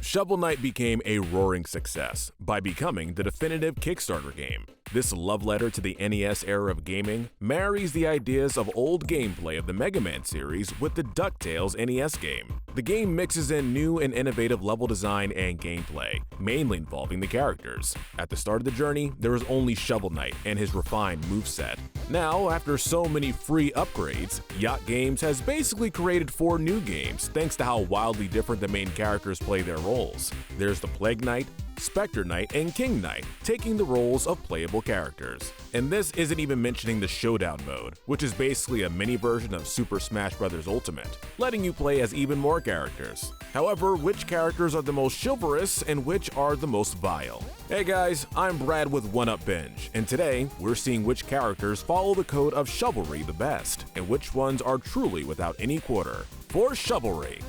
Shovel Knight became a roaring success by becoming the definitive Kickstarter game. This love letter to the NES era of gaming marries the ideas of old gameplay of the Mega Man series with the DuckTales NES game. The game mixes in new and innovative level design and gameplay, mainly involving the characters. At the start of the journey, there was only Shovel Knight and his refined moveset. Now, after so many free upgrades, Yacht Games has basically created 4 new games thanks to how wildly different the main characters play their roles. There's the Plague Knight, Spectre Knight, and King Knight, taking the roles of playable characters. And this isn't even mentioning the Showdown mode, which is basically a mini version of Super Smash Bros. Ultimate, letting you play as even more characters. However, which characters are the most chivalrous and which are the most vile? Hey guys, I'm Brad with One Up Binge, and today we're seeing which characters follow the code of chivalry the best, and which ones are truly without any quarter. For chivalry.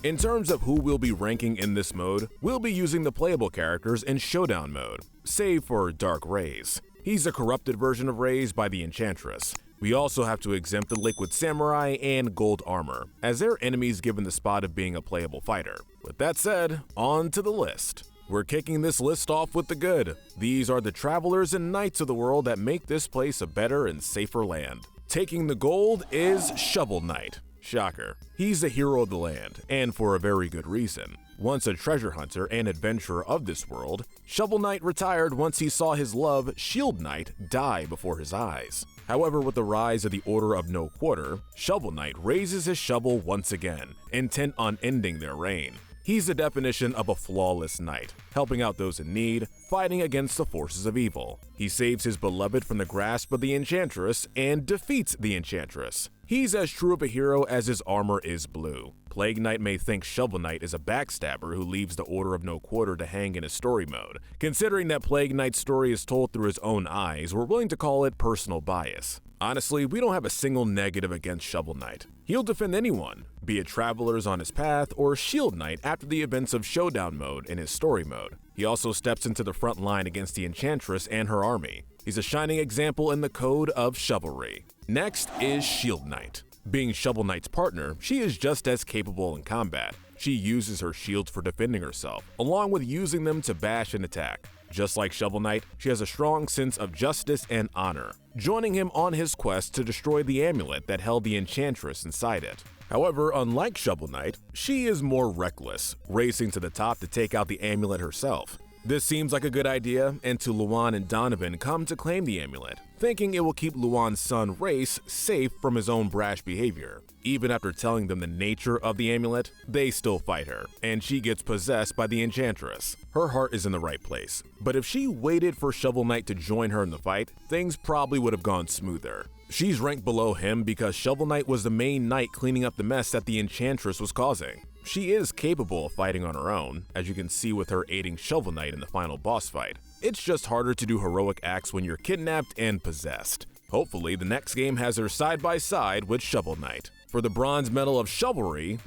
In terms of who we'll be ranking in this mode, we'll be using the playable characters in Showdown mode, save for Dark Raze. He's a corrupted version of Raze by the Enchantress. We also have to exempt the Liquid Samurai and Gold Armor, as they're enemies given the spot of being a playable fighter. With that said, on to the list. We're kicking this list off with the good. These are the travelers and knights of the world that make this place a better and safer land. Taking the gold is Shovel Knight. Shocker. He's the hero of the land, and for a very good reason. Once a treasure hunter and adventurer of this world, Shovel Knight retired once he saw his love, Shield Knight, die before his eyes. However, with the rise of the Order of No Quarter, Shovel Knight raises his shovel once again, intent on ending their reign. He's the definition of a flawless knight, helping out those in need, fighting against the forces of evil. He saves his beloved from the grasp of the Enchantress and defeats the Enchantress. He's as true of a hero as his armor is blue. Plague Knight may think Shovel Knight is a backstabber who leaves the Order of No Quarter to hang in his story mode. Considering that Plague Knight's story is told through his own eyes, we're willing to call it personal bias. Honestly, we don't have a single negative against Shovel Knight. He'll defend anyone, be it travelers on his path or Shield Knight after the events of Showdown mode in his story mode. He also steps into the front line against the Enchantress and her army. He's a shining example in the code of chivalry. Next is Shield Knight. Being Shovel Knight's partner, she is just as capable in combat. She uses her shields for defending herself, along with using them to bash and attack. Just like Shovel Knight, she has a strong sense of justice and honor, joining him on his quest to destroy the amulet that held the Enchantress inside it. However, unlike Shovel Knight, she is more reckless, racing to the top to take out the amulet herself. This seems like a good idea, and Luan and Donovan come to claim the amulet, thinking it will keep Luan's son Race safe from his own brash behavior. Even after telling them the nature of the amulet, they still fight her, and she gets possessed by the Enchantress. Her heart is in the right place, but if she waited for Shovel Knight to join her in the fight, things probably would have gone smoother. She's ranked below him because Shovel Knight was the main knight cleaning up the mess that the Enchantress was causing. She is capable of fighting on her own, as you can see with her aiding Shovel Knight in the final boss fight. It's just harder to do heroic acts when you're kidnapped and possessed. Hopefully, the next game has her side by side with Shovel Knight. For the bronze medal of chivalry,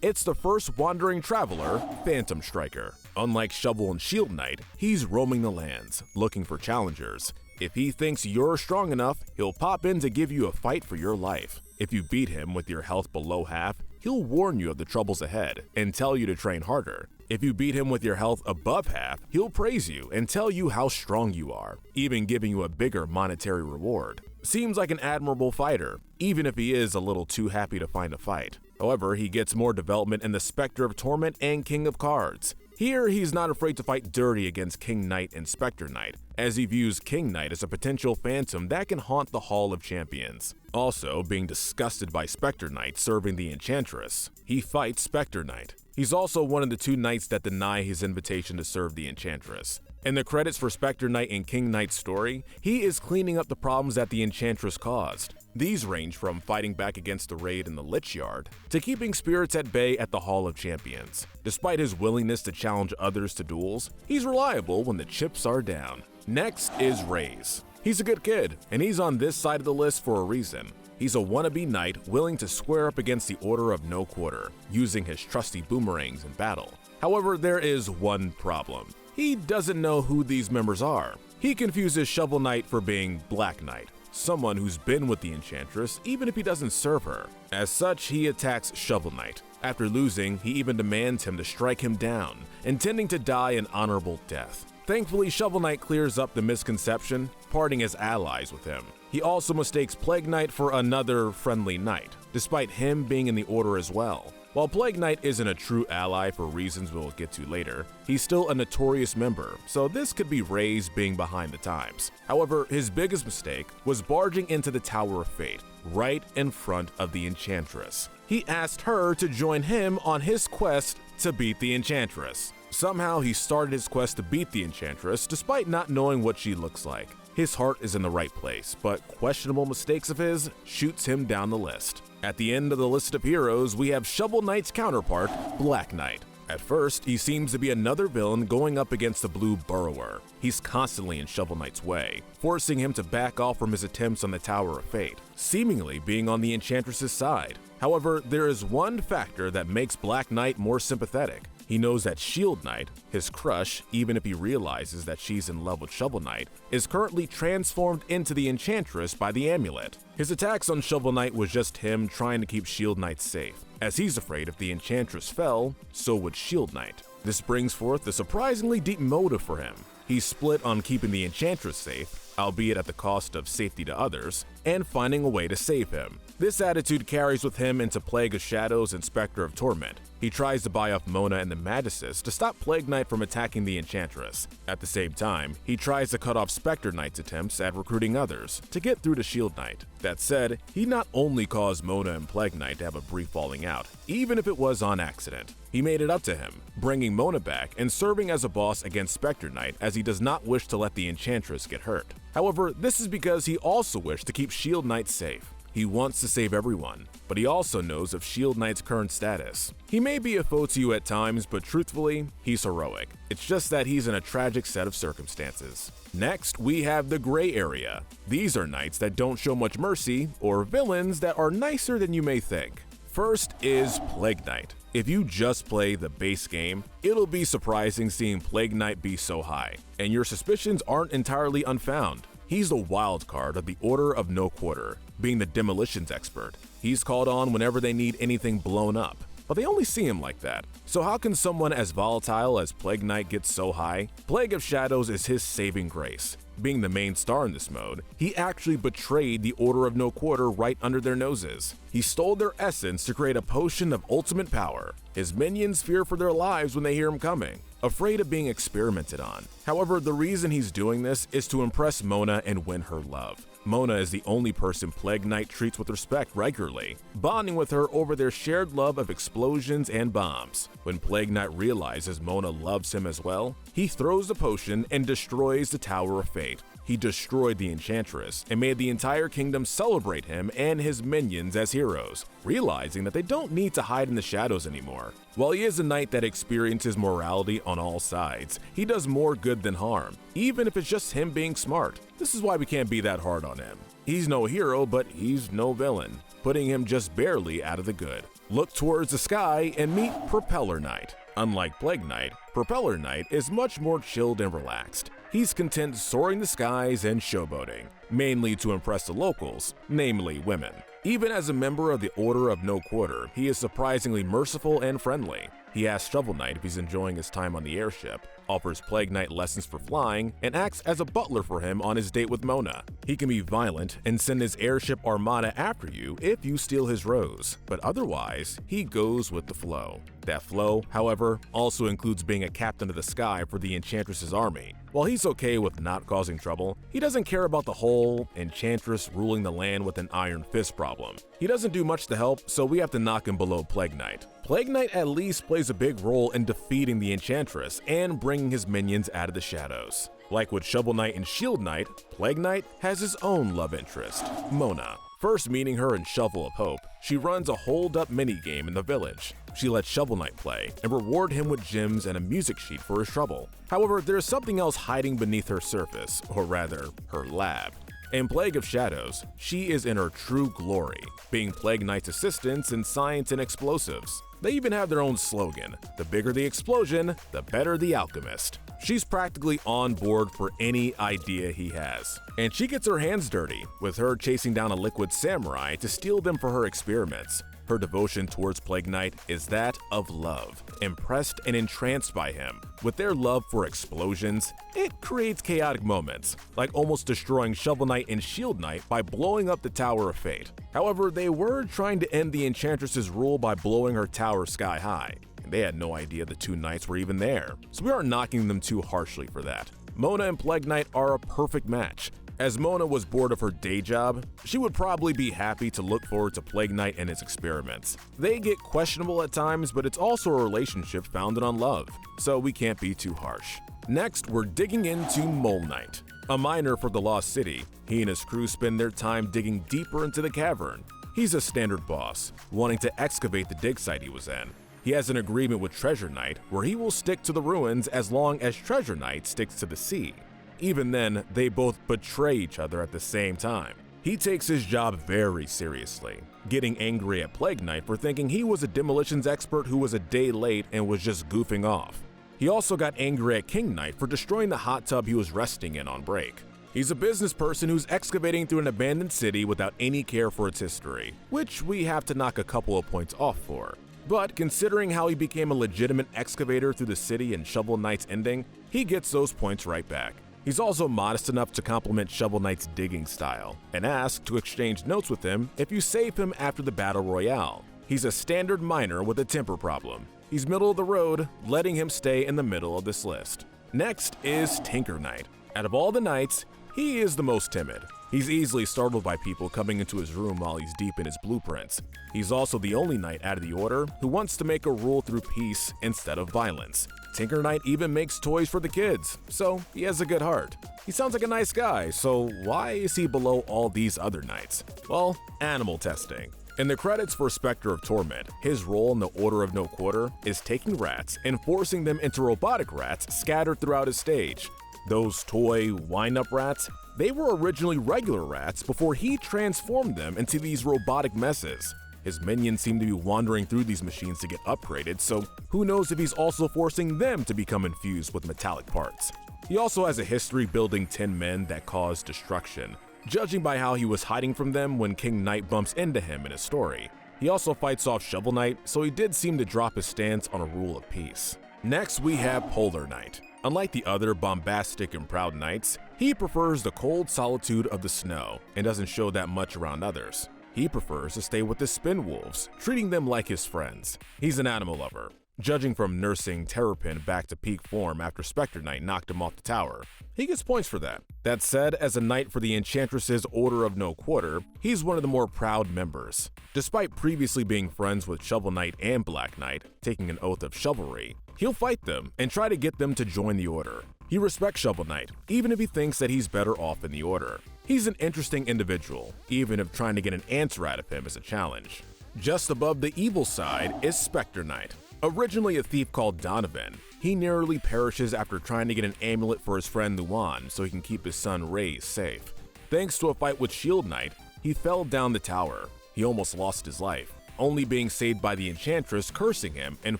it's the first wandering traveler, Phantom Striker. Unlike Shovel and Shield Knight, he's roaming the lands, looking for challengers. If he thinks you're strong enough, he'll pop in to give you a fight for your life. If you beat him with your health below half, he'll warn you of the troubles ahead and tell you to train harder. If you beat him with your health above half, he'll praise you and tell you how strong you are, even giving you a bigger monetary reward. Seems like an admirable fighter, even if he is a little too happy to find a fight. However, he gets more development in the Spectre of Torment and King of Cards. Here, he's not afraid to fight dirty against King Knight and Spectre Knight, as he views King Knight as a potential phantom that can haunt the Hall of Champions. Also, being disgusted by Spectre Knight serving the Enchantress, he fights Spectre Knight. He's also one of the 2 knights that deny his invitation to serve the Enchantress. In the credits for Spectre Knight and King Knight's story, he is cleaning up the problems that the Enchantress caused. These range from fighting back against the raid in the Lich Yard to keeping spirits at bay at the Hall of Champions. Despite his willingness to challenge others to duels, he's reliable when the chips are down. Next is Raze. He's a good kid, and he's on this side of the list for a reason. He's a wannabe knight willing to square up against the Order of No Quarter, using his trusty boomerangs in battle. However, there is one problem. He doesn't know who these members are. He confuses Shovel Knight for being Black Knight, someone who's been with the Enchantress even if he doesn't serve her. As such, he attacks Shovel Knight. After losing, he even demands him to strike him down, intending to die an honorable death. Thankfully, Shovel Knight clears up the misconception, parting as allies with him. He also mistakes Plague Knight for another friendly knight, despite him being in the Order as well. While Plague Knight isn't a true ally for reasons we'll get to later, he's still a notorious member, so this could be Ray's being behind the times. However, his biggest mistake was barging into the Tower of Fate, right in front of the Enchantress. He asked her to join him on his quest to beat the Enchantress. Somehow he started his quest to beat the Enchantress despite not knowing what she looks like. His heart is in the right place, but questionable mistakes of his shoots him down the list. At the end of the list of heroes, we have Shovel Knight's counterpart, Black Knight. At first, he seems to be another villain going up against the Blue Burrower. He's constantly in Shovel Knight's way, forcing him to back off from his attempts on the Tower of Fate, seemingly being on the Enchantress's side. However, there is one factor that makes Black Knight more sympathetic. He knows that Shield Knight, his crush, even if he realizes that she's in love with Shovel Knight, is currently transformed into the Enchantress by the amulet. His attacks on Shovel Knight was just him trying to keep Shield Knight safe, as he's afraid if the Enchantress fell, so would Shield Knight. This brings forth a surprisingly deep motive for him. He's split on keeping the Enchantress safe, albeit at the cost of safety to others, and finding a way to save him. This attitude carries with him into Plague of Shadows and Spectre of Torment. He tries to buy off Mona and the Magister to stop Plague Knight from attacking the Enchantress. At the same time, he tries to cut off Spectre Knight's attempts at recruiting others to get through to Shield Knight. That said, he not only caused Mona and Plague Knight to have a brief falling out, even if it was on accident. He made it up to him, bringing Mona back and serving as a boss against Spectre Knight as he does not wish to let the Enchantress get hurt. However, this is because he also wished to keep Shield Knight safe. He wants to save everyone, but he also knows of Shield Knight's current status. He may be a foe to you at times, but truthfully, he's heroic. It's just that he's in a tragic set of circumstances. Next, we have the Gray Area. These are knights that don't show much mercy, or villains that are nicer than you may think. First is Plague Knight. If you just play the base game, it'll be surprising seeing Plague Knight be so high, and your suspicions aren't entirely unfounded. He's the wild card of the Order of No Quarter, being the demolitions expert. He's called on whenever they need anything blown up, but they only see him like that. So how can someone as volatile as Plague Knight get so high? Plague of Shadows is his saving grace. Being the main star in this mode, he actually betrayed the Order of No Quarter right under their noses. He stole their essence to create a potion of ultimate power. His minions fear for their lives when they hear him coming, afraid of being experimented on. However, the reason he's doing this is to impress Mona and win her love. Mona is the only person Plague Knight treats with respect regularly, bonding with her over their shared love of explosions and bombs. When Plague Knight realizes Mona loves him as well, he throws the potion and destroys the Tower of Fate. He destroyed the Enchantress and made the entire kingdom celebrate him and his minions as heroes, realizing that they don't need to hide in the shadows anymore. While he is a knight that experiences morality on all sides, he does more good than harm, even if it's just him being smart. This is why we can't be that hard on him. He's no hero, but he's no villain, putting him just barely out of the good. Look towards the sky and meet Propeller Knight. Unlike Plague Knight, Propeller Knight is much more chilled and relaxed. He's content soaring the skies and showboating, mainly to impress the locals, namely women. Even as a member of the Order of No Quarter, he is surprisingly merciful and friendly. He asks Shovel Knight if he's enjoying his time on the airship, offers Plague Knight lessons for flying, and acts as a butler for him on his date with Mona. He can be violent and send his airship armada after you if you steal his rose, but otherwise, he goes with the flow. That flow, however, also includes being a captain of the sky for the Enchantress's army. While he's okay with not causing trouble, he doesn't care about the whole Enchantress ruling the land with an iron fist problem. He doesn't do much to help, so we have to knock him below Plague Knight. Plague Knight at least plays a big role in defeating the Enchantress and bringing his minions out of the shadows. Like with Shovel Knight and Shield Knight, Plague Knight has his own love interest, Mona. First meeting her in Shovel of Hope, she runs a hold-up minigame in the village. She lets Shovel Knight play and reward him with gems and a music sheet for his trouble. However, there's something else hiding beneath her surface, or rather, her lab. In Plague of Shadows, she is in her true glory, being Plague Knight's assistants in science and explosives. They even have their own slogan, the bigger the explosion, the better the alchemist. She's practically on board for any idea he has. And she gets her hands dirty, with her chasing down a liquid samurai to steal them for her experiments. Her devotion towards Plague Knight is that of love, impressed and entranced by him. With their love for explosions, it creates chaotic moments, like almost destroying Shovel Knight and Shield Knight by blowing up the Tower of Fate. However, they were trying to end the Enchantress's rule by blowing her tower sky high, and they had no idea the two knights were even there, so we aren't knocking them too harshly for that. Mona and Plague Knight are a perfect match. As Mona was bored of her day job, she would probably be happy to look forward to Plague Knight and his experiments. They get questionable at times, but it's also a relationship founded on love, so we can't be too harsh. Next, we're digging into Mole Knight. A miner for the Lost City, he and his crew spend their time digging deeper into the cavern. He's a standard boss, wanting to excavate the dig site he was in. He has an agreement with Treasure Knight where he will stick to the ruins as long as Treasure Knight sticks to the sea. Even then, they both betray each other at the same time. He takes his job very seriously, getting angry at Plague Knight for thinking he was a demolitions expert who was a day late and was just goofing off. He also got angry at King Knight for destroying the hot tub he was resting in on break. He's a business person who's excavating through an abandoned city without any care for its history, which we have to knock a couple of points off for. But considering how he became a legitimate excavator through the city in Shovel Knight's ending, he gets those points right back. He's also modest enough to compliment Shovel Knight's digging style, and ask to exchange notes with him if you save him after the Battle Royale. He's a standard miner with a temper problem. He's middle of the road, letting him stay in the middle of this list. Next is Tinker Knight. Out of all the knights, he is the most timid. He's easily startled by people coming into his room while he's deep in his blueprints. He's also the only knight out of the order who wants to make a rule through peace instead of violence. Tinker Knight even makes toys for the kids, so he has a good heart. He sounds like a nice guy, so why is he below all these other knights? Well, animal testing. In the credits for Spectre of Torment, his role in the Order of No Quarter is taking rats and forcing them into robotic rats scattered throughout his stage. Those toy wind-up rats, they were originally regular rats before he transformed them into these robotic messes. His minions seem to be wandering through these machines to get upgraded, so who knows if he's also forcing them to become infused with metallic parts. He also has a history building 10 men that cause destruction, judging by how he was hiding from them when King Knight bumps into him in his story. He also fights off Shovel Knight, so he did seem to drop his stance on a rule of peace. Next, we have Polar Knight. Unlike the other bombastic and proud knights, he prefers the cold solitude of the snow and doesn't show that much around others. He prefers to stay with the Spin Wolves, treating them like his friends. He's an animal lover, judging from nursing Terrapin back to peak form after Spectre Knight knocked him off the tower. He gets points for that. That said, as a knight for the Enchantress's Order of No Quarter, he's one of the more proud members. Despite previously being friends with Shovel Knight and Black Knight, taking an oath of chivalry, he'll fight them and try to get them to join the Order. He respects Shovel Knight, even if he thinks that he's better off in the Order. He's an interesting individual, even if trying to get an answer out of him is a challenge. Just above the evil side is Spectre Knight. Originally a thief called Donovan, he nearly perishes after trying to get an amulet for his friend Luan so he can keep his son Ray's safe. Thanks to a fight with Shield Knight, he fell down the tower. He almost lost his life, only being saved by the Enchantress cursing him and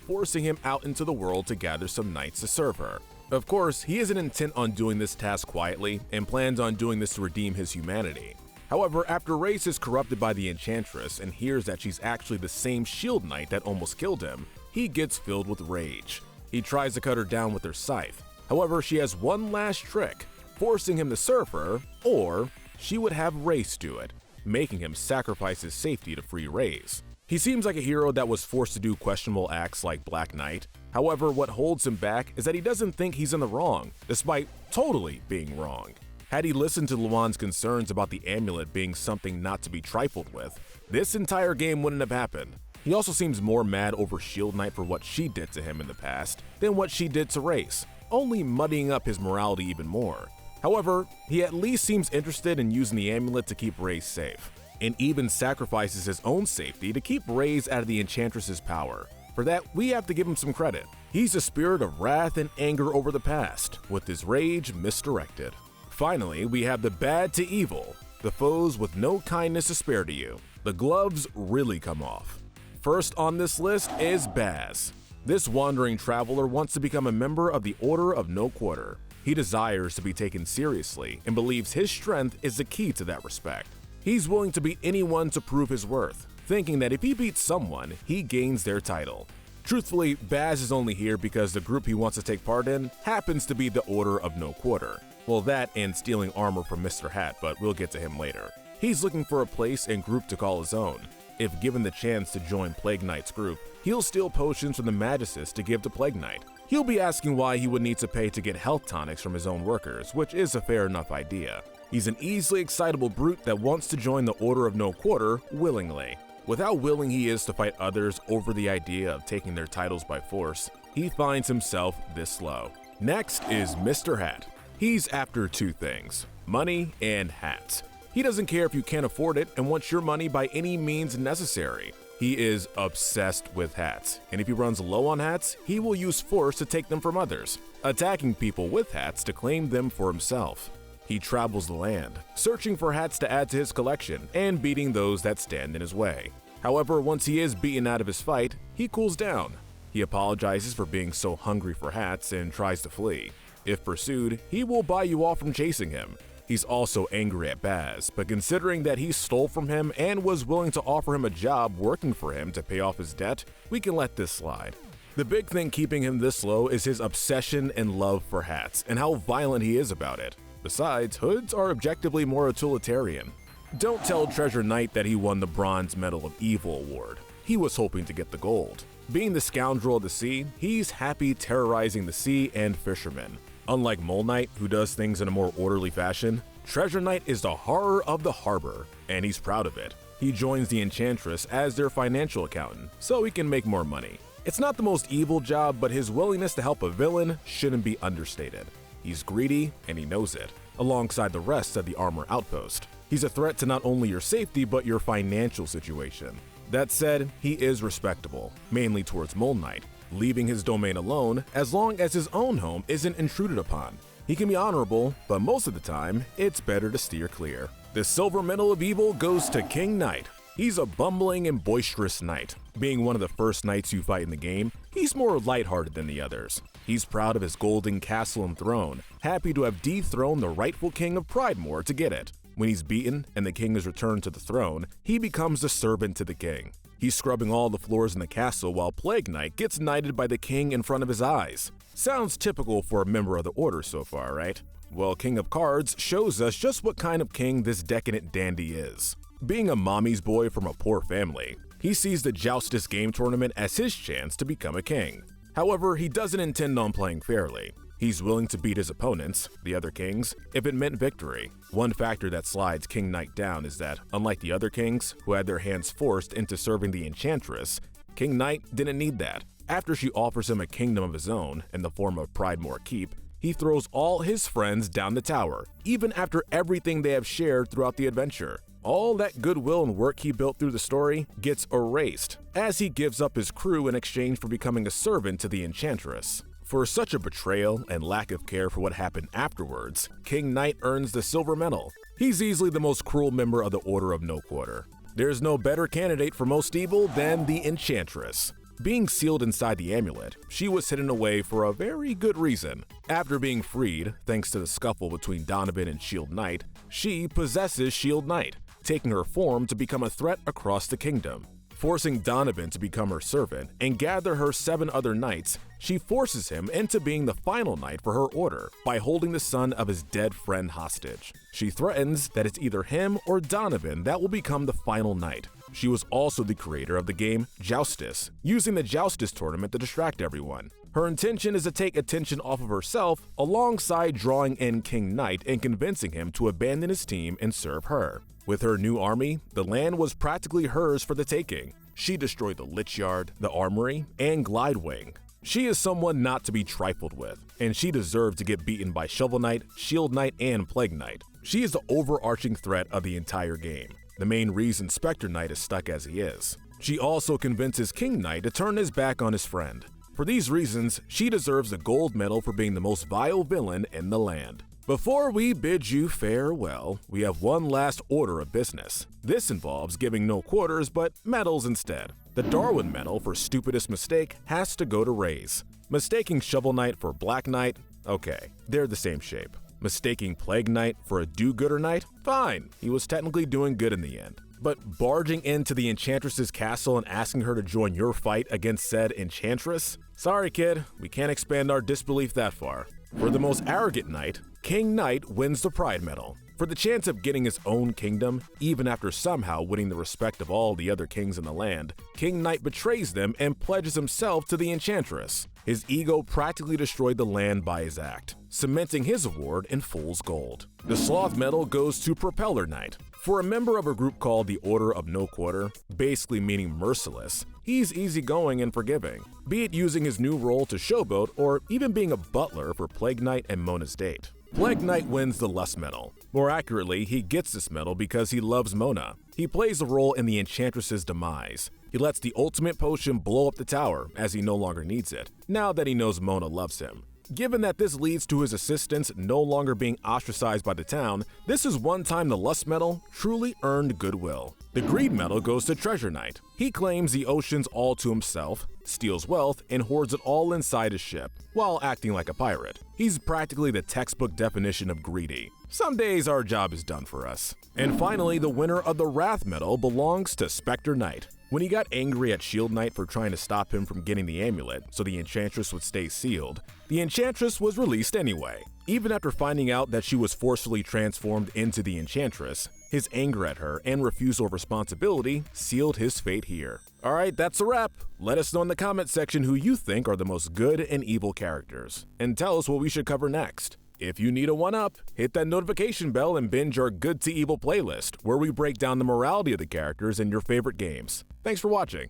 forcing him out into the world to gather some knights to serve her. Of course, he isn't intent on doing this task quietly and plans on doing this to redeem his humanity. However, after Rayce is corrupted by the Enchantress and hears that she's actually the same Shield Knight that almost killed him, he gets filled with rage. He tries to cut her down with her scythe. However, she has one last trick, forcing him to serve her, or she would have Rayce do it, making him sacrifice his safety to free Rayce. He seems like a hero that was forced to do questionable acts like Black Knight. However, what holds him back is that he doesn't think he's in the wrong, despite totally being wrong. Had he listened to Luan's concerns about the amulet being something not to be trifled with, this entire game wouldn't have happened. He also seems more mad over Shield Knight for what she did to him in the past than what she did to Rayce, only muddying up his morality even more. However, he at least seems interested in using the amulet to keep Rayce safe, and even sacrifices his own safety to keep Rayce out of the Enchantress's power. For that, we have to give him some credit. He's a spirit of wrath and anger over the past, with his rage misdirected. Finally, we have the bad to evil, the foes with no kindness to spare to you. The gloves really come off. First on this list is Baz. This wandering traveler wants to become a member of the Order of No Quarter. He desires to be taken seriously and believes his strength is the key to that respect. He's willing to beat anyone to prove his worth, thinking that if he beats someone, he gains their title. Truthfully, Baz is only here because the group he wants to take part in happens to be the Order of No Quarter. Well, that and stealing armor from Mr. Hat, but we'll get to him later. He's looking for a place and group to call his own. If given the chance to join Plague Knight's group, he'll steal potions from the Magus to give to Plague Knight. He'll be asking why he would need to pay to get health tonics from his own workers, which is a fair enough idea. He's an easily excitable brute that wants to join the Order of No Quarter willingly. With how willing he is to fight others over the idea of taking their titles by force, he finds himself this low. Next is Mr. Hat. He's after two things: money and hats. He doesn't care if you can't afford it and wants your money by any means necessary. He is obsessed with hats, and if he runs low on hats, he will use force to take them from others, attacking people with hats to claim them for himself. He travels the land, searching for hats to add to his collection and beating those that stand in his way. However, once he is beaten out of his fight, he cools down. He apologizes for being so hungry for hats and tries to flee. If pursued, he will buy you off from chasing him. He's also angry at Baz, but considering that he stole from him and was willing to offer him a job working for him to pay off his debt, we can let this slide. The big thing keeping him this low is his obsession and love for hats and how violent he is about it. Besides, hoods are objectively more utilitarian. Don't tell Treasure Knight that he won the Bronze Medal of Evil award. He was hoping to get the gold. Being the scoundrel of the sea, he's happy terrorizing the sea and fishermen. Unlike Mole Knight, who does things in a more orderly fashion, Treasure Knight is the horror of the harbor, and he's proud of it. He joins the Enchantress as their financial accountant, so he can make more money. It's not the most evil job, but his willingness to help a villain shouldn't be understated. He's greedy, and he knows it, alongside the rest of the armor outpost. He's a threat to not only your safety, but your financial situation. That said, he is respectable, mainly towards Mole Knight, leaving his domain alone as long as his own home isn't intruded upon. He can be honorable, but most of the time, it's better to steer clear. The Silver Medal of Evil goes to King Knight. He's a bumbling and boisterous knight. Being one of the first knights you fight in the game, he's more lighthearted than the others. He's proud of his golden castle and throne, happy to have dethroned the rightful king of Pridemore to get it. When he's beaten and the king is returned to the throne, he becomes a servant to the king. He's scrubbing all the floors in the castle while Plague Knight gets knighted by the king in front of his eyes. Sounds typical for a member of the Order so far, right? Well, King of Cards shows us just what kind of king this decadent dandy is. Being a mommy's boy from a poor family, he sees the Joustus game tournament as his chance to become a king. However, he doesn't intend on playing fairly. He's willing to beat his opponents, the other kings, if it meant victory. One factor that slides King Knight down is that, unlike the other kings, who had their hands forced into serving the Enchantress, King Knight didn't need that. After she offers him a kingdom of his own, in the form of Pridemore Keep, he throws all his friends down the tower, even after everything they have shared throughout the adventure. All that goodwill and work he built through the story gets erased, as he gives up his crew in exchange for becoming a servant to the Enchantress. For such a betrayal and lack of care for what happened afterwards, King Knight earns the Silver Medal. He's easily the most cruel member of the Order of No Quarter. There's no better candidate for most evil than the Enchantress. Being sealed inside the amulet, she was hidden away for a very good reason. After being freed, thanks to the scuffle between Donovan and Shield Knight, she possesses Shield Knight, taking her form to become a threat across the kingdom. Forcing Donovan to become her servant and gather her 7 other knights, she forces him into being the final knight for her order by holding the son of his dead friend hostage. She threatens that it's either him or Donovan that will become the final knight. She was also the creator of the game Joustus, using the Joustus tournament to distract everyone. Her intention is to take attention off of herself alongside drawing in King Knight and convincing him to abandon his team and serve her. With her new army, the land was practically hers for the taking. She destroyed the Lich Yard, the Armory, and Glidewing. She is someone not to be trifled with, and she deserved to get beaten by Shovel Knight, Shield Knight, and Plague Knight. She is the overarching threat of the entire game, the main reason Spectre Knight is stuck as he is. She also convinces King Knight to turn his back on his friend. For these reasons, she deserves a gold medal for being the most vile villain in the land. Before we bid you farewell, we have one last order of business. This involves giving no quarters, but medals instead. The Darwin Medal for stupidest mistake has to go to Raze. Mistaking Shovel Knight for Black Knight? Okay, they're the same shape. Mistaking Plague Knight for a do-gooder knight? Fine, he was technically doing good in the end. But barging into the Enchantress's castle and asking her to join your fight against said Enchantress? Sorry kid, we can't expand our disbelief that far. For the most arrogant knight, King Knight wins the Pride Medal. For the chance of getting his own kingdom, even after somehow winning the respect of all the other kings in the land, King Knight betrays them and pledges himself to the Enchantress. His ego practically destroyed the land by his act, cementing his award in fool's gold. The Sloth Medal goes to Propeller Knight. For a member of a group called the Order of No Quarter, basically meaning merciless, he's easygoing and forgiving, be it using his new role to showboat or even being a butler for Plague Knight and Mona's date. Plague Knight wins the Lust Medal. More accurately, he gets this medal because he loves Mona. He plays a role in the Enchantress's demise. He lets the ultimate potion blow up the tower as he no longer needs it, now that he knows Mona loves him. Given that this leads to his assistants no longer being ostracized by the town, this is one time the Lust Medal truly earned goodwill. The Greed Medal goes to Treasure Knight. He claims the oceans all to himself, steals wealth, and hoards it all inside his ship, while acting like a pirate. He's practically the textbook definition of greedy. Some days our job is done for us. And finally, the winner of the Wrath Medal belongs to Spectre Knight. When he got angry at Shield Knight for trying to stop him from getting the amulet so the Enchantress would stay sealed, the Enchantress was released anyway. Even after finding out that she was forcefully transformed into the Enchantress, his anger at her and refusal of responsibility sealed his fate here. Alright, that's a wrap. Let us know in the comment section who you think are the most good and evil characters, and tell us what we should cover next. If you need a one-up, hit that notification bell and binge our Good to Evil playlist, where we break down the morality of the characters in your favorite games. Thanks for watching.